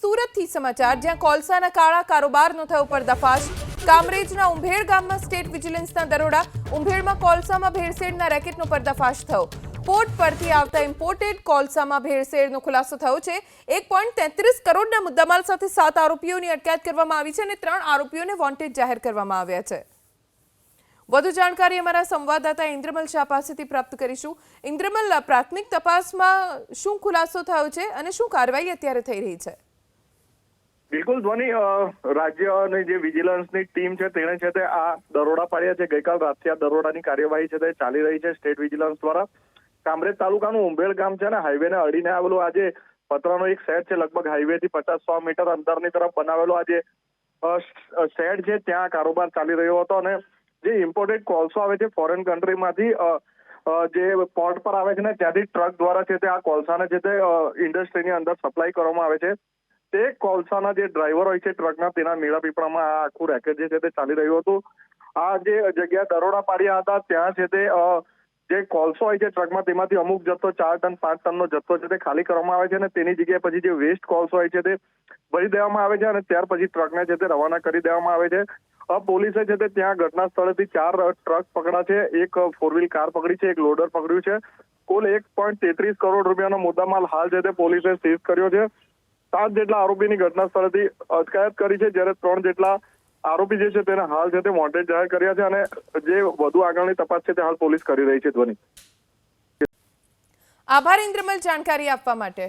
સુરતથી સમાચાર, જ્યાં કોલસાના કાળા કારોબારનો થયો પર્દાફાશ। કામરેજના ઉંભેડ ગામમાં સ્ટેટ વિજિલન્સના દરોડા। ઉંભેડમાં કોલસામાં ભેળસેળના રેકેટનો પર્દાફાશ થયો। પોર્ટ પરથી આવતા ઇમ્પોર્ટેડ કોલસામાં ભેળસેળનો ખુલાસો થયો છે। 1.33 કરોડના મુદ્દામાલ સાથે 7 આરોપીઓની અટકાયત કરવામાં આવી છે અને 3 આરોપીઓને વોન્ટેડ જાહેર કરવામાં આવ્યા છે। વધુ જાણકારી અમારા સંવાદદાતા ઇન્દ્રમલ શાહ પાસેથી પ્રાપ્ત કરીશું। ઇન્દ્રમલ, પ્રાથમિક તપાસમાં શું ખુલાસો થયો છે અને શું કાર્યવાહી અત્યારે થઈ રહી છે? બિલકુલ ધ્વની, રાજ્યની જે વિજિલન્સની ટીમ છે તેણે છે તે આ દરોડા પાડ્યા છે। ગઈકાલ રાતથી આ દરોડાની કાર્યવાહી છે તે ચાલી રહી છે સ્ટેટ વિજિલન્સ દ્વારા। કામરેજ તાલુકાનું ઉંભેડ ગામ છે ને હાઈવેને અડીને આવેલું આ જે પતરાનો એક શેડ છે, લગભગ હાઈવેથી 50-100 મીટર અંતરની તરફ બનાવેલો આ જે શેડ છે ત્યાં કારોબાર ચાલી રહ્યો હતો અને જે ઇમ્પોર્ટેડ કોલસો આવે છે ફોરેન કન્ટ્રીમાંથી જે પોર્ટ પર આવે છે ને ત્યાંથી ટ્રક દ્વારા છે તે આ કોલસાને છે તે ઇન્ડસ્ટ્રીની અંદર સપ્લાય કરવામાં આવે છે। તે કોલસાના જે ડ્રાઈવર હોય છે ટ્રકના, તેના મેળા પીપળામાં આ આખું રેકેટ જે છે તે ચાલી રહ્યું હતું। આ જે જગ્યા દરોડા પાડ્યા હતા ત્યાં છે તે જે કોલસો હોય છે ટ્રકમાં તેમાંથી અમુક જથ્થો 4 ટન 5 ટનનો જથ્થો છે તે ખાલી કરવામાં આવે છે અને તેની જગ્યાએ પછી જે વેસ્ટ કોલસો હોય છે તે ભરી દેવામાં આવે છે અને ત્યાર પછી ટ્રકને છે તે રવાના કરી દેવામાં આવે છે। પોલીસે છે તે ત્યાં ઘટના સ્થળેથી 4 ટ્રક પકડા છે, એક 4 વ્હીલ કાર પકડી છે, એક લોડર પકડ્યું છે। કુલ 1.33 કરોડ રૂપિયાનો મુદ્દામાલ હાલ છે તે પોલીસે સીઝ કર્યો છે। 7 જેટલા આરોપીની ઘટના સ્થળેથી અટકાયત કરી છે, જ્યારે 3 જેટલા આરોપી જે છે તેને હાલ છે તે વોન્ટેડ જાહેર કર્યા છે અને જે વધુ આગળની તપાસ છે તે હાલ પોલીસ કરી રહી છે। ધ્વની, આભાર ઇન્દ્રમલ જાણકારી આપવા માટે।